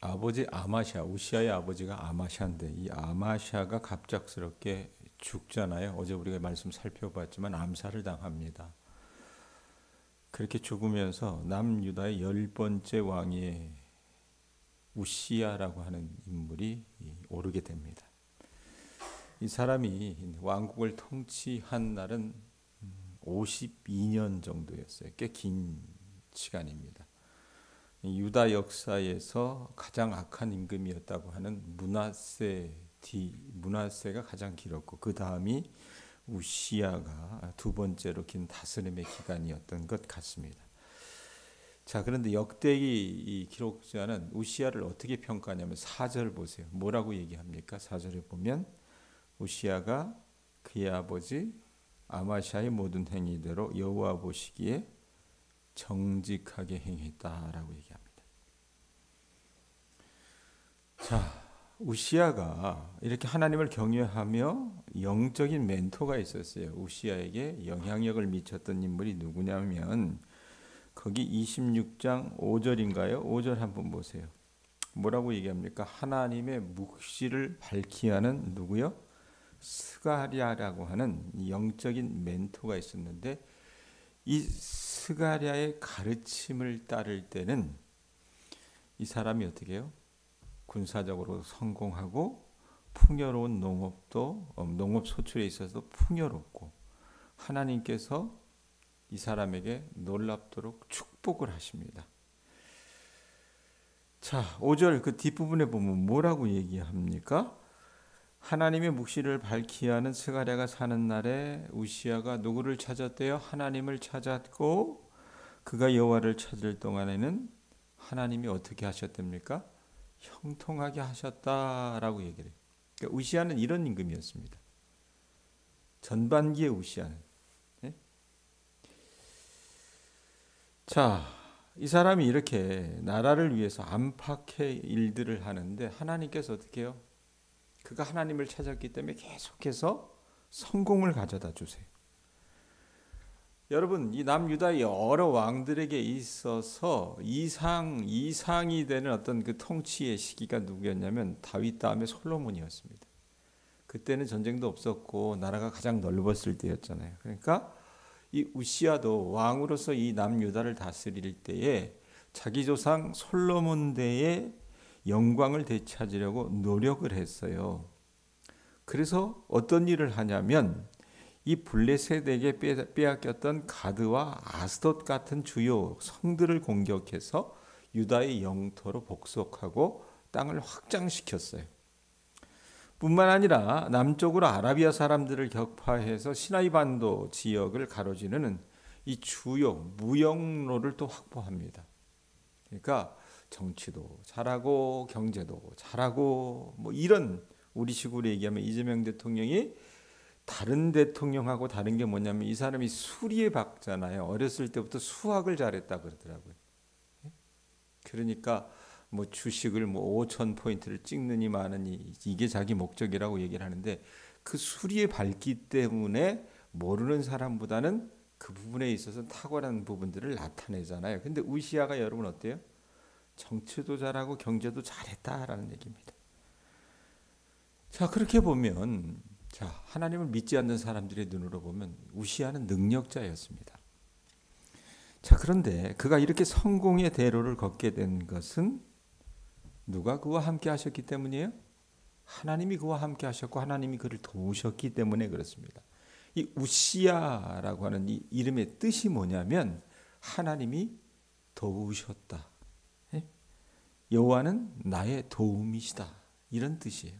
아버지 아마샤, 우시아의 아버지가 아마샤인데 이 아마샤가 갑작스럽게 죽잖아요. 어제 우리가 말씀 살펴봤지만 암살을 당합니다. 그렇게 죽으면서 남유다의 10번째 왕이 우시아라고 하는 인물이 오르게 됩니다. 이 사람이 왕국을 통치한 날은 52년 정도였어요. 꽤 긴 시간입니다. 유다 역사에서 가장 악한 임금이었다고 하는 므낫세가 가장 길었고 그 다음이 우시아가 두 번째로 긴 다스림의 기간이었던 것 같습니다. 자, 그런데 역대기 이 기록자는 우시아를 어떻게 평가하냐면 4절 보세요. 뭐라고 얘기합니까? 4절에 보면 우시아가 그의 아버지 아마샤의 모든 행위대로 여호와 보시기에 정직하게 행했다라고 얘기합니다. 자, 우시아가 이렇게 하나님을 경외하며 영적인 멘토가 있었어요. 우시아에게 영향력을 미쳤던 인물이 누구냐면 거기 26장 5절인가요? 5절 한번 보세요. 뭐라고 얘기합니까? 하나님의 묵시를 밝히 하는 누구요? 스가랴라고 하는 영적인 멘토가 있었는데 이 스가랴의 가르침을 따를 때는 이 사람이 어떻게 해요? 군사적으로 성공하고 풍요로운 농업 소출에 있어서 풍요롭고 하나님께서 이 사람에게 놀랍도록 축복을 하십니다. 자, 5절 그 뒷부분에 보면 뭐라고 얘기합니까? 하나님의 묵시를 밝히 하는 스가랴가 사는 날에 우시아가 누구를 찾았대요? 하나님을 찾았고 그가 여호와를 찾을 동안에는 하나님이 어떻게 하셨답니까? 형통하게 하셨다라고 얘기를 해요. 그러니까 우시아는 이런 임금이었습니다. 전반기의 우시아는. 네? 자, 이 사람이 이렇게 나라를 위해서 안팎의 일들을 하는데 하나님께서 어떻게 해요? 그가 하나님을 찾았기 때문에 계속해서 성공을 가져다 주세요. 여러분, 이 남유다의 여러 왕들에게 있어서 이상이 되는 어떤 그 통치의 시기가 누구였냐면 다윗 다음에 솔로몬이었습니다. 그때는 전쟁도 없었고 나라가 가장 넓었을 때였잖아요. 그러니까 이 우시아도 왕으로서 이 남유다를 다스릴 때에 자기 조상 솔로몬 대의 영광을 되찾으려고 노력을 했어요. 그래서 어떤 일을 하냐면 이 블레셋에게 빼앗겼던 가드와 아스돗 같은 주요 성들을 공격해서 유다의 영토로 복속하고 땅을 확장시켰어요. 뿐만 아니라 남쪽으로 아라비아 사람들을 격파해서 시나이 반도 지역을 가로지르는 이 주요 무역로를 또 확보합니다. 그러니까 정치도 잘하고 경제도 잘하고 뭐 이런 우리식으로 얘기하면 이재명 대통령이 다른 대통령하고 다른 게 뭐냐면 이 사람이 수리에 박잖아요. 어렸을 때부터 수학을 잘했다 그러더라고요. 그러니까 뭐 주식을 뭐 5천 포인트를 찍느니 마느니 이게 자기 목적이라고 얘기를 하는데 그 수리에 밝기 때문에 모르는 사람보다는 그 부분에 있어서 탁월한 부분들을 나타내잖아요. 근데 우시아가 여러분 어때요? 정치도 잘하고 경제도 잘했다라는 얘기입니다. 자, 그렇게 보면 자, 하나님을 믿지 않는 사람들의 눈으로 보면 우시아는 능력자였습니다. 자, 그런데 그가 이렇게 성공의 대로를 걷게 된 것은 누가 그와 함께 하셨기 때문이에요? 하나님이 그와 함께 하셨고 하나님이 그를 도우셨기 때문에 그렇습니다. 이 우시아라고 하는 이 이름의 뜻이 뭐냐면 하나님이 도우셨다. 여호와는 나의 도움이시다. 이런 뜻이에요.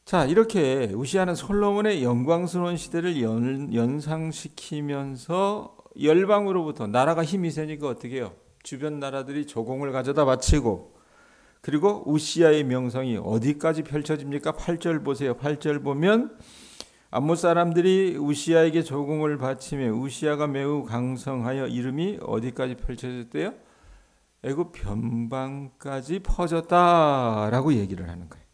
자, 이렇게 우시아는 솔로몬의 영광스러운 시대를 연상시키면서 열방으로부터 나라가 힘이 세니까 어떻게 해요? 주변 나라들이 조공을 가져다 바치고 그리고 우시아의 명성이 어디까지 펼쳐집니까? 8절 보세요. 8절 보면 암몬 사람들이 우시아에게 조공을 바치며 우시아가 매우 강성하여 이름이 어디까지 펼쳐졌대요? 애굽 변방까지 퍼졌다라고 얘기를 하는 거예요.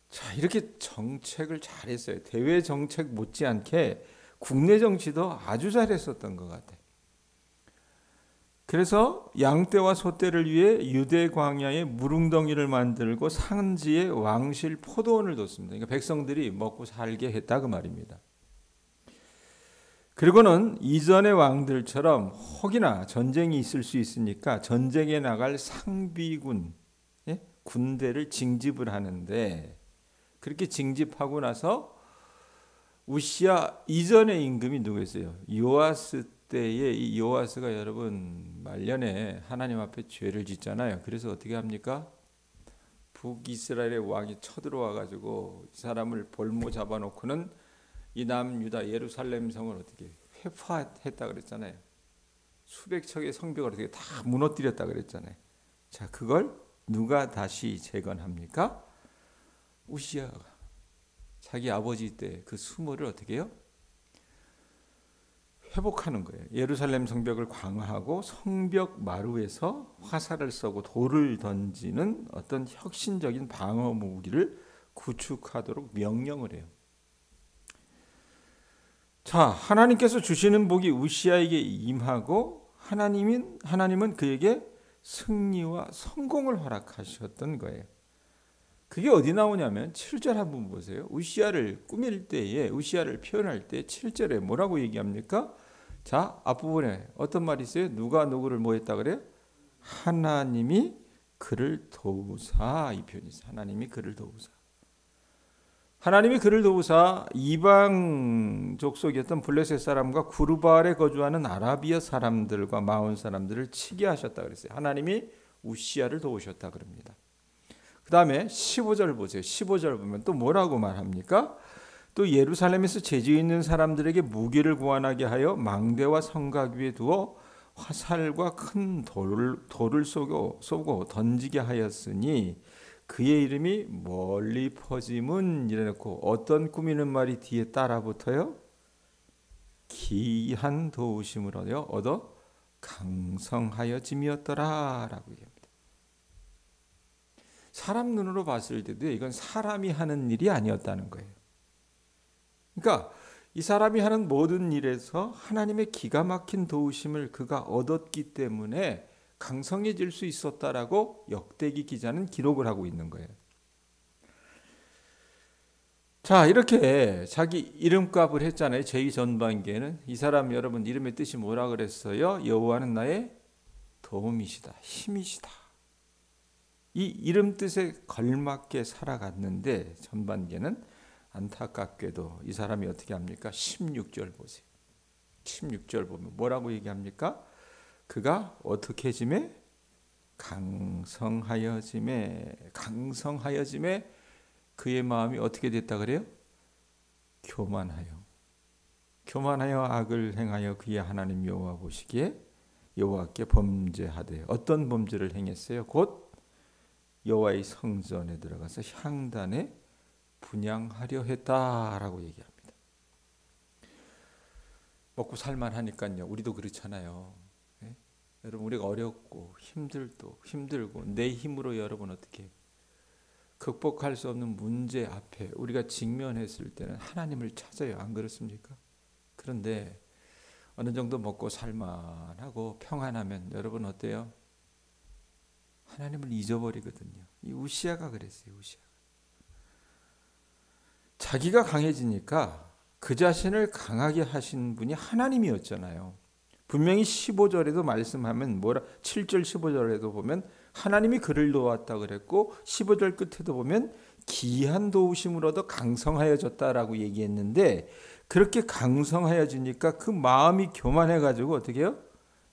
자, 이렇게 정책을 잘했어요. 대외 정책 못지않게 국내 정치도 아주 잘했었던 것 같아요. 그래서 양떼와 소떼를 위해 유대 광야에 무릉덩이를 만들고 산지에 왕실 포도원을 뒀습니다. 그러니까 백성들이 먹고 살게 했다 그 말입니다. 그리고는 이전의 왕들처럼 혹이나 전쟁이 있을 수 있으니까 전쟁에 나갈 상비군, 군대를 징집을 하는데, 그렇게 징집하고 나서 우시야 이전의 임금이 누구였어요? 요아스 때에, 이 요아스가 여러분 말년에 하나님 앞에 죄를 짓잖아요. 그래서 어떻게 합니까? 북이스라엘의 왕이 쳐들어와 가지고 이 사람을 볼모 잡아놓고는 이 남유다 예루살렘 성을 어떻게 회파했다 그랬잖아요. 수백 척의 성벽을 어떻게 다 무너뜨렸다 그랬잖아요. 자, 그걸 누가 다시 재건합니까? 우시야가 자기 아버지 때 그 수모를 어떻게 해요? 회복하는 거예요. 예루살렘 성벽을 강화하고 성벽 마루에서 화살을 쏘고 돌을 던지는 어떤 혁신적인 방어 무기를 구축하도록 명령을 해요. 자, 하나님께서 주시는 복이 우시야에게 임하고 하나님은 그에게 승리와 성공을 허락하셨던 거예요. 그게 어디 나오냐면 7절 한번 보세요. 우시야를 꾸밀 때에, 우시야를 표현할 때 7절에 뭐라고 얘기합니까? 자, 앞부분에 어떤 말이 있어요? 누가 누구를 뭐 했다 그래요? 하나님이 그를 도우사, 이 표현이 있어요. 하나님이 그를 도우사. 하나님이 그를 도우사 이방 족속이었던 블레셋 사람과 구르바알에 거주하는 아라비아 사람들과 마온 사람들을 치게 하셨다 그랬어요. 하나님이 우시야를 도우셨다 그럽니다. 그 다음에 15절 보세요. 15절 보면 또 뭐라고 말합니까? 또 예루살렘에서 죄지 있는 사람들에게 무기를 구원하게 하여 망대와 성곽 위에 두어 화살과 큰 돌을 쏘고 던지게 하였으니 그의 이름이 멀리 퍼짐은 이래놓고 어떤 꾸미는 말이 뒤에 따라 붙어요? 기한 도우심을 얻어 강성하여짐이었더라 라고 얘기합니다. 사람 눈으로 봤을 때도 이건 사람이 하는 일이 아니었다는 거예요. 그러니까 이 사람이 하는 모든 일에서 하나님의 기가 막힌 도우심을 그가 얻었기 때문에 강성해질 수 있었다라고 역대기 기자는 기록을 하고 있는 거예요. 자, 이렇게 자기 이름값을 했잖아요. 제2전반기에는 이 사람 여러분 이름의 뜻이 뭐라 그랬어요? 여호와는 나의 도움이시다, 힘이시다. 이 이름 뜻에 걸맞게 살아갔는데 전반기에는 안타깝게도 이 사람이 어떻게 합니까? 16절 보세요. 16절 보면 뭐라고 얘기합니까? 그가 어떻게 해짐에? 강성하여짐에 그의 마음이 어떻게 됐다 그래요? 교만하여 악을 행하여 그의 하나님 여호와 보시기에 여호와께 범죄하되 어떤 범죄를 행했어요? 곧 여호와의 성전에 들어가서 향단에 분향하려 했다라고 얘기합니다. 먹고 살만하니까요. 우리도 그렇잖아요. 네? 여러분 우리가 어렵고 힘들고 내 힘으로 여러분 어떻게 극복할 수 없는 문제 앞에 우리가 직면했을 때는 하나님을 찾아요. 안 그렇습니까? 그런데 어느 정도 먹고 살만하고 평안하면 여러분 어때요? 하나님을 잊어버리거든요. 이 우시야가 그랬어요. 우시야가. 자기가 강해지니까 그 자신을 강하게 하신 분이 하나님이었잖아요. 분명히 15절에도 말씀하면 7절 15절에도 보면 하나님이 그를 도왔다 그랬고 15절 끝에도 보면 기한 도우심을 얻어 강성하여졌다라고 얘기했는데 그렇게 강성하여지니까 그 마음이 교만해가지고 어떻게 해요?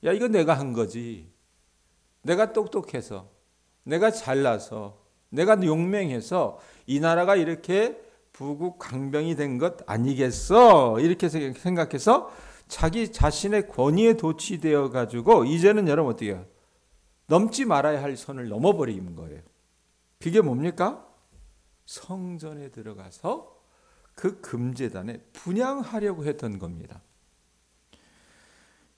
야, 이거 내가 한 거지. 내가 똑똑해서, 내가 잘나서, 내가 용맹해서 이 나라가 이렇게 부국 강병이 된 것 아니겠어? 이렇게 생각해서 자기 자신의 권위에 도취되어 가지고 이제는 여러분 어떻게 해요? 넘지 말아야 할 선을 넘어버리는 거예요. 그게 뭡니까? 성전에 들어가서 그 금제단에 분향하려고 했던 겁니다.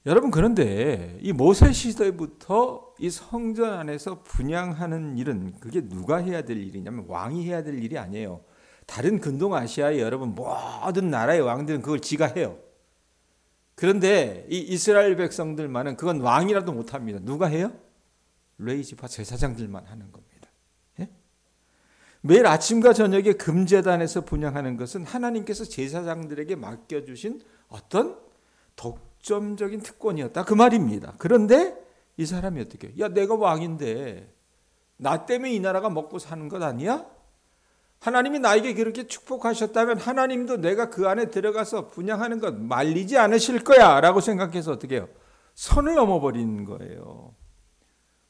여러분 그런데 이 모세 시대부터 이 성전 안에서 분향하는 일은 그게 누가 해야 될 일이냐면 왕이 해야 될 일이 아니에요. 다른 근동 아시아의 여러분 모든 나라의 왕들은 그걸 지가 해요. 그런데 이 이스라엘 백성들만은 그건 왕이라도 못합니다. 누가 해요? 레위지파 제사장들만 하는 겁니다. 예? 매일 아침과 저녁에 금제단에서 분향하는 것은 하나님께서 제사장들에게 맡겨주신 어떤 독점적인 특권이었다 그 말입니다. 그런데 이 사람이 어떻게 해요? 야, 내가 왕인데 나 때문에 이 나라가 먹고 사는 것 아니야? 하나님이 나에게 그렇게 축복하셨다면 하나님도 내가 그 안에 들어가서 분향하는 것 말리지 않으실 거야 라고 생각해서 어떻게 해요? 선을 넘어버리는 거예요.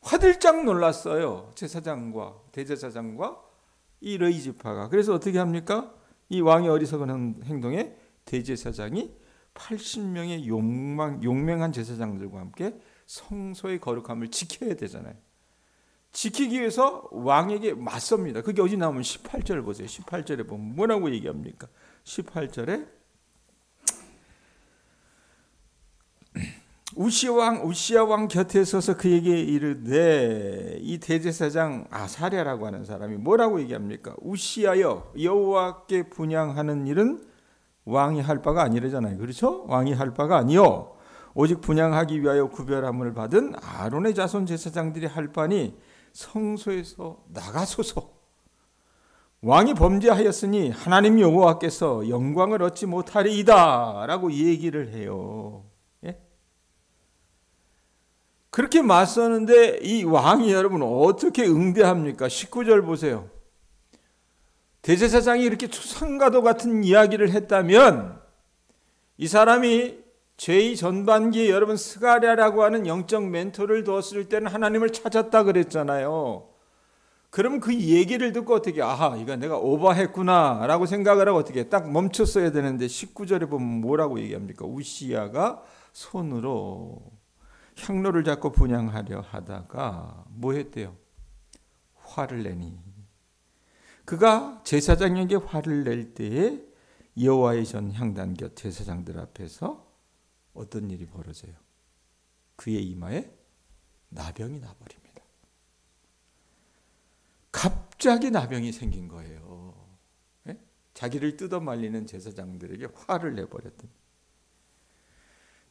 화들짝 놀랐어요. 제사장과 대제사장과 이 레위지파가. 그래서 어떻게 합니까? 이 왕의 어리석은 행동에 대제사장이 80명의 용맹한 제사장들과 함께 성소의 거룩함을 지켜야 되잖아요. 지키기 위해서 왕에게 맞섭니다. 그게 어디 나오면 18절 보세요. 18절에 보면 뭐라고 얘기합니까? 18절에 우시아 왕 곁에 서서 그에게 이르되 이 대제사장 아사랴라고 하는 사람이 뭐라고 얘기합니까? 우시아여 여호와께 분향하는 일은 왕이 할 바가 아니래잖아요. 그렇죠? 왕이 할 바가 아니요 오직 분향하기 위하여 구별함을 받은 아론의 자손 제사장들이 할 바니 성소에서 나가소서. 왕이 범죄하였으니 하나님 여호와께서 영광을 얻지 못하리이다 라고 얘기를 해요. 예? 그렇게 맞서는데 이 왕이 여러분 어떻게 응대합니까? 19절 보세요. 대제사장이 이렇게 추상과도 같은 이야기를 했다면 이 사람이 제2 전반기에 여러분 스가랴라고 하는 영적 멘토를 두었을 때는 하나님을 찾았다 그랬잖아요. 그럼 그 얘기를 듣고 어떻게 아하 이거 내가 오버했구나 라고 생각을 하고 어떻게 딱 멈췄어야 되는데 19절에 보면 뭐라고 얘기합니까? 우시아가 손으로 향로를 잡고 분향하려 하다가 뭐 했대요? 화를 내니 그가 제사장에게 화를 낼 때에 여호와의 전 향단 곁 제사장들 앞에서 어떤 일이 벌어져요? 그의 이마에 나병이 나버립니다. 갑자기 나병이 생긴 거예요. 네? 자기를 뜯어 말리는 제사장들에게 화를 내버렸던.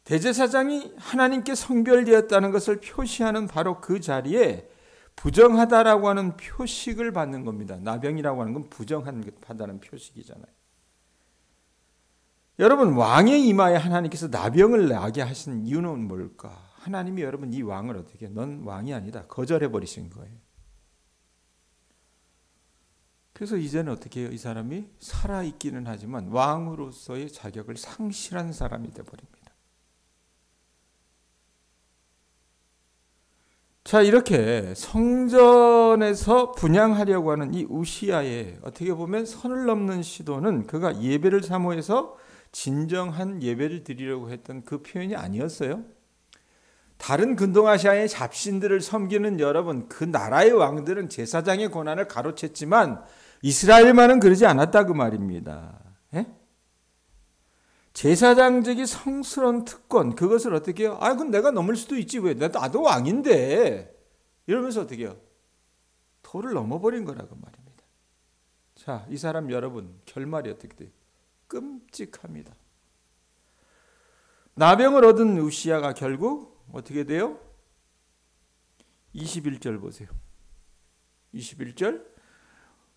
대제사장이 하나님께 성별되었다는 것을 표시하는 바로 그 자리에 부정하다라고 하는 표식을 받는 겁니다. 나병이라고 하는 건 부정하다는 표식이잖아요. 여러분 왕의 이마에 하나님께서 나병을 나게 하신 이유는 뭘까? 하나님이 여러분 이 왕을 어떻게 넌 왕이 아니다 거절해 버리신 거예요. 그래서 이제는 어떻게 해요? 이 사람이 살아있기는 하지만 왕으로서의 자격을 상실한 사람이 되어버립니다. 자, 이렇게 성전에서 분향하려고 하는 이 우시아의 어떻게 보면 선을 넘는 시도는 그가 예배를 사모해서 진정한 예배를 드리려고 했던 그 표현이 아니었어요. 다른 근동아시아의 잡신들을 섬기는 여러분, 그 나라의 왕들은 제사장의 권한을 가로챘지만 이스라엘만은 그러지 않았다 그 말입니다. 예? 제사장직이 성스러운 특권, 그것을 어떻게 해요? 아, 그건 내가 넘을 수도 있지. 왜? 나도 왕인데. 이러면서 어떻게 해요? 도를 넘어버린 거라고 말입니다. 자, 이 사람 여러분, 결말이 어떻게 돼요? 끔찍합니다. 나병을 얻은 우시아가 결국 어떻게 돼요? 21절 보세요. 21절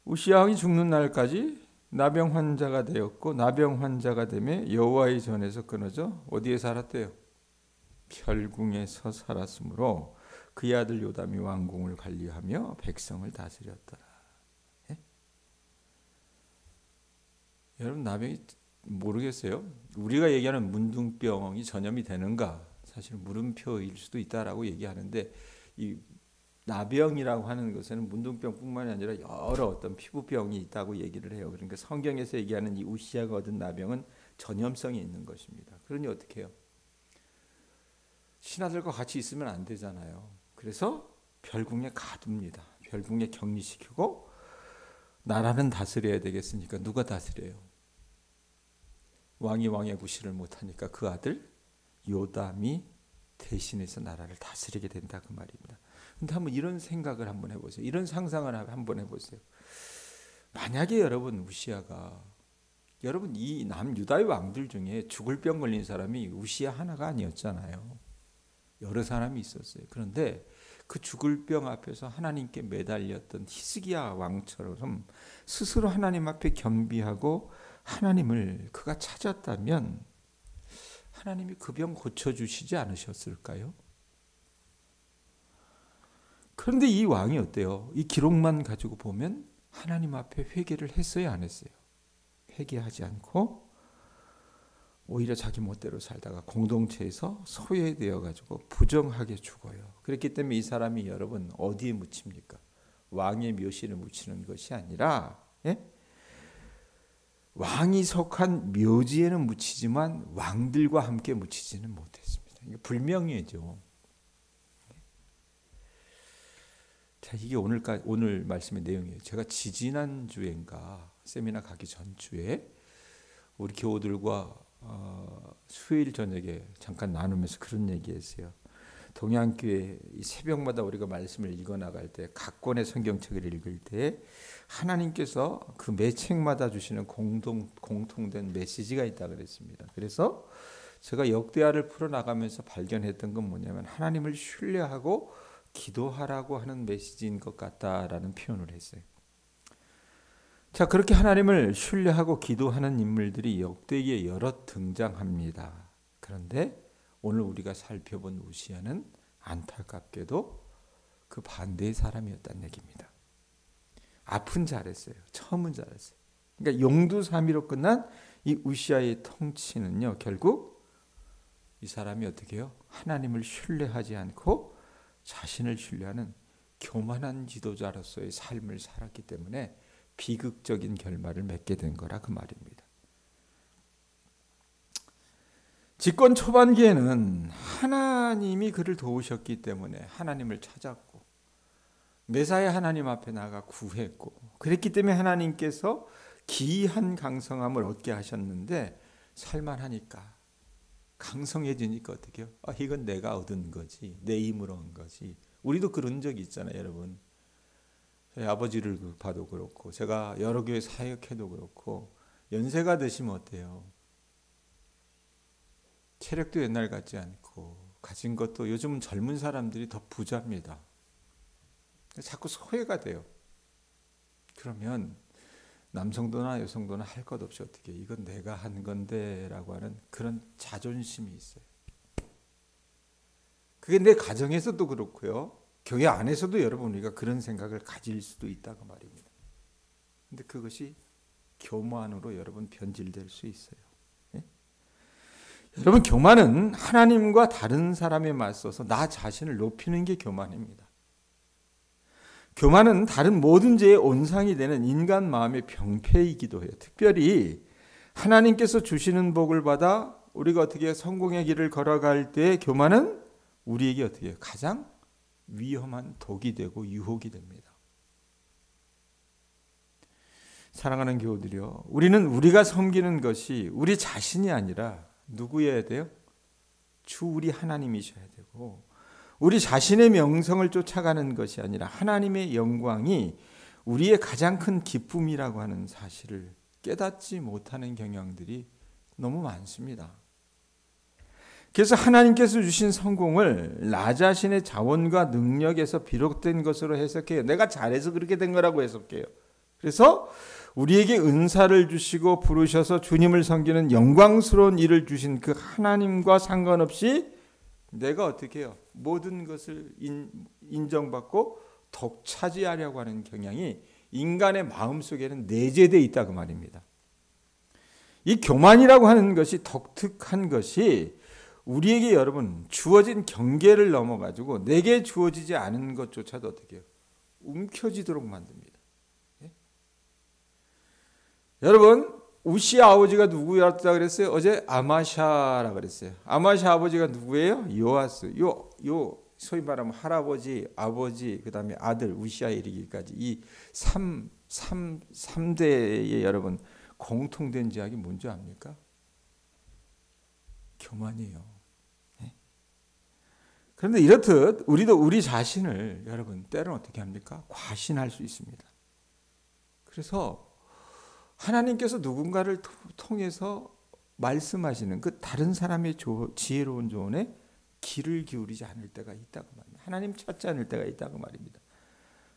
우시아 왕이 죽는 날까지 나병 환자가 되었고 나병 환자가 되며 여호와의 전에서 끊어져 어디에 살았대요? 별궁에서 살았으므로 그의 아들 요담이 왕궁을 관리하며 백성을 다스렸더라. 예? 여러분 나병이 모르겠어요. 우리가 얘기하는 문둥병이 전염이 되는가? 사실 물음표일 수도 있다라고 얘기하는데 이 나병이라고 하는 것에는 문둥병뿐만이 아니라 여러 어떤 피부병이 있다고 얘기를 해요. 그러니까 성경에서 얘기하는 이 우시아가 얻은 나병은 전염성이 있는 것입니다. 그러니 어떻게 해요? 신하들과 같이 있으면 안 되잖아요. 그래서 별궁에 가둡니다. 별궁에 격리시키고 나라는 다스려야 되겠으니까 누가 다스려요? 왕이 왕의 구실을 못하니까 그 아들 요담이 대신해서 나라를 다스리게 된다 그 말입니다. 근데 한번 이런 생각을 한번 해보세요. 이런 상상을 한번 해보세요. 만약에 여러분 우시아가 여러분 이 남유다의 왕들 중에 죽을 병 걸린 사람이 우시야 하나가 아니었잖아요. 여러 사람이 있었어요. 그런데 그 죽을 병 앞에서 하나님께 매달렸던 히스기야 왕처럼 스스로 하나님 앞에 겸비하고 하나님을 그가 찾았다면 하나님이 그 병 고쳐주시지 않으셨을까요? 그런데 이 왕이 어때요? 이 기록만 가지고 보면 하나님 앞에 회개를 했어요, 안 했어요? 회개하지 않고 오히려 자기 멋대로 살다가 공동체에서 소외되어 가지고 부정하게 죽어요. 그렇기 때문에 이 사람이 여러분 어디에 묻힙니까? 왕의 묘실에 묻히는 것이 아니라 왕이 속한 묘지에는 묻히지만 왕들과 함께 묻히지는 못했습니다. 이게 불명예죠. 자, 이게 오늘 말씀의 내용이에요. 제가 지지난주인가 세미나 가기 전주에 우리 교우들과 수요일 저녁에 잠깐 나누면서 그런 얘기했어요. 동양교회 새벽마다 우리가 말씀을 읽어나갈 때 각 권의 성경책을 읽을 때 하나님께서 그 매 책마다 주시는 공통된 메시지가 있다 그랬습니다. 그래서 제가 역대하를 풀어나가면서 발견했던 건 뭐냐면 하나님을 신뢰하고 기도하라고 하는 메시지인 것 같다라는 표현을 했어요. 자, 그렇게 하나님을 신뢰하고 기도하는 인물들이 역대기에 여러 등장합니다. 그런데 오늘 우리가 살펴본 우시야는 안타깝게도 그 반대의 사람이었다는 얘기입니다. 앞은 잘했어요. 처음은 잘했어요. 그러니까 용두사미로 끝난 이 우시야의 통치는요, 결국 이 사람이 어떻게 해요? 하나님을 신뢰하지 않고 자신을 신뢰하는 교만한 지도자로서의 삶을 살았기 때문에 비극적인 결말을 맺게 된 거라 그 말입니다. 집권 초반기에는 하나님이 그를 도우셨기 때문에 하나님을 찾았고 매사에 하나님 앞에 나가 구했고 그랬기 때문에 하나님께서 기이한 강성함을 얻게 하셨는데 살만하니까 강성해지니까 어떻게 해요? 이건 내가 얻은 거지, 내 힘으로 한 거지. 우리도 그런 적이 있잖아요, 여러분. 저희 아버지를 봐도 그렇고 제가 여러 교회 사역해도 그렇고 연세가 드시면 어때요? 체력도 옛날 같지 않고 가진 것도 요즘은 젊은 사람들이 더 부자입니다. 자꾸 소외가 돼요. 그러면 남성도나 여성도나 할 것 없이 어떻게 이건 내가 한 건데 라고 하는 그런 자존심이 있어요. 그게 내 가정에서도 그렇고요. 교회 안에서도 여러분 우리가 그런 생각을 가질 수도 있다고 말입니다. 근데 그것이 교만으로 여러분 변질될 수 있어요. 예? 여러분 교만은 하나님과 다른 사람에 맞서서 나 자신을 높이는 게 교만입니다. 교만은 다른 모든 죄의 온상이 되는 인간 마음의 병폐이기도 해요. 특별히 하나님께서 주시는 복을 받아 우리가 어떻게 성공의 길을 걸어갈 때 교만은 우리에게 어떻게 가장 위험한 독이 되고 유혹이 됩니다. 사랑하는 교우들이요, 우리는 우리가 섬기는 것이 우리 자신이 아니라 누구여야 돼요? 주 우리 하나님이셔야 되고 우리 자신의 명성을 쫓아가는 것이 아니라 하나님의 영광이 우리의 가장 큰 기쁨이라고 하는 사실을 깨닫지 못하는 경향들이 너무 많습니다. 그래서 하나님께서 주신 성공을 나 자신의 자원과 능력에서 비롯된 것으로 해석해요. 내가 잘해서 그렇게 된 거라고 해석해요. 그래서 우리에게 은사를 주시고 부르셔서 주님을 섬기는 영광스러운 일을 주신 그 하나님과 상관없이 내가 어떻게 해요? 모든 것을 인정받고 독차지하려고 하는 경향이 인간의 마음속에는 내재되어 있다 그 말입니다. 이 교만이라고 하는 것이 독특한 것이 우리에게 여러분 주어진 경계를 넘어가지고 내게 주어지지 않은 것조차도 어떻게 해요? 움켜쥐도록 만듭니다. 예? 여러분 우시야 아버지가 누구였다 그랬어요? 어제 아마샤라 그랬어요. 아마샤 아버지가 누구예요? 요아스. 요 소위 말하면 할아버지, 아버지, 그다음에 아들 우시야에 이르기까지 이 3대의 여러분 공통된 제약이 뭔지 압니까? 교만이에요. 네? 그런데 이렇듯 우리도 우리 자신을 여러분 때로는 어떻게 합니까? 과신할 수 있습니다. 그래서 하나님께서 누군가를 통해서 말씀하시는 그 다른 사람의 지혜로운 조언에 귀를 기울이지 않을 때가 있다고 말입니다. 하나님 찾지 않을 때가 있다고 말입니다.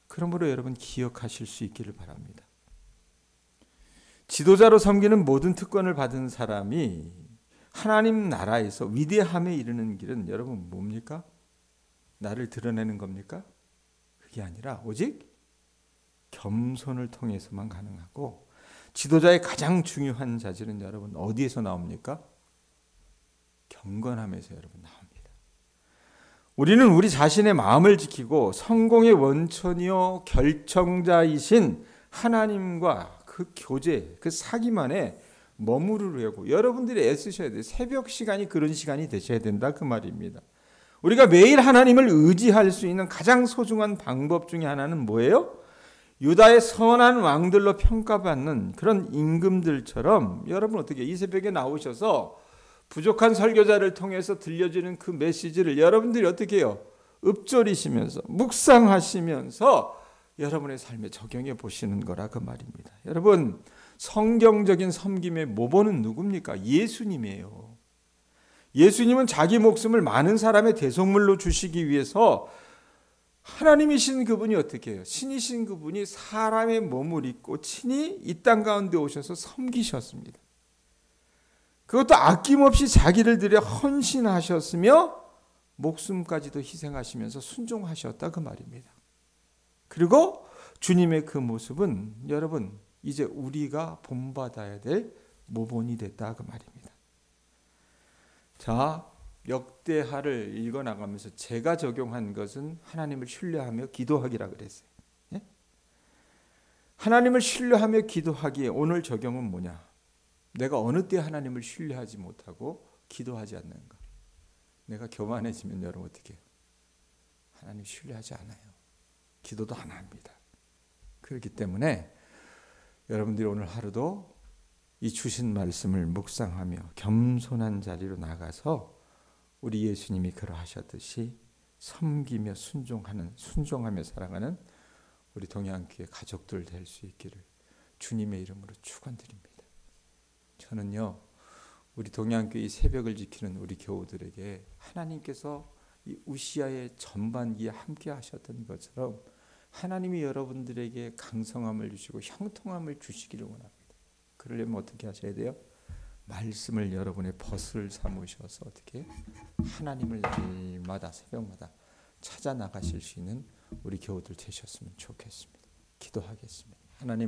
그러므로 여러분 기억하실 수 있기를 바랍니다. 지도자로 섬기는 모든 특권을 받은 사람이 하나님 나라에서 위대함에 이르는 길은 여러분 뭡니까? 나를 드러내는 겁니까? 그게 아니라 오직 겸손을 통해서만 가능하고, 지도자의 가장 중요한 자질은 여러분 어디에서 나옵니까? 경건함에서 여러분 나옵니다. 우리는 우리 자신의 마음을 지키고 성공의 원천이요 결정자이신 하나님과 그 교제, 그 사귐만에 머무르려고 여러분들이 애쓰셔야 돼요. 새벽 시간이 그런 시간이 되셔야 된다 그 말입니다. 우리가 매일 하나님을 의지할 수 있는 가장 소중한 방법 중에 하나는 뭐예요? 유다의 선한 왕들로 평가받는 그런 임금들처럼 여러분 어떻게 이 새벽에 나오셔서 부족한 설교자를 통해서 들려주는 그 메시지를 여러분들이 어떻게 해요? 읊조리시면서 묵상하시면서 여러분의 삶에 적용해 보시는 거라 그 말입니다. 여러분 성경적인 섬김의 모본은 누굽니까? 예수님이에요. 예수님은 자기 목숨을 많은 사람의 대속물로 주시기 위해서 하나님이신 그분이 어떻게 해요? 신이신 그분이 사람의 몸을 입고 친히 이 땅 가운데 오셔서 섬기셨습니다. 그것도 아낌없이 자기를 들여 헌신하셨으며 목숨까지도 희생하시면서 순종하셨다 그 말입니다. 그리고 주님의 그 모습은 여러분 이제 우리가 본받아야 될 모본이 됐다 그 말입니다. 자, 역대하를 읽어나가면서 제가 적용한 것은 하나님을 신뢰하며 기도하기라 그랬어요. 예? 하나님을 신뢰하며 기도하기에 오늘 적용은 뭐냐? 내가 어느 때 하나님을 신뢰하지 못하고 기도하지 않는가? 내가 교만해지면 여러분 어떻게 해요? 하나님 신뢰하지 않아요. 기도도 안 합니다. 그렇기 때문에 여러분들이 오늘 하루도 이 주신 말씀을 묵상하며 겸손한 자리로 나가서 우리 예수님이 그러하셨듯이 섬기며 순종하며 살아가는 우리 동양교회 가족들 될 수 있기를 주님의 이름으로 축원드립니다. 저는요 우리 동양교회 새벽을 지키는 우리 교우들에게 하나님께서 이 우시아의 전반기에 함께 하셨던 것처럼 하나님이 여러분들에게 강성함을 주시고 형통함을 주시기를 원합니다. 그러려면 어떻게 하셔야 돼요? 말씀을 여러분의 벗을 삼으셔서 어떻게 하나님을 날마다 새벽마다 찾아 나가실 수 있는 우리 교우들 되셨으면 좋겠습니다. 기도하겠습니다. 하나님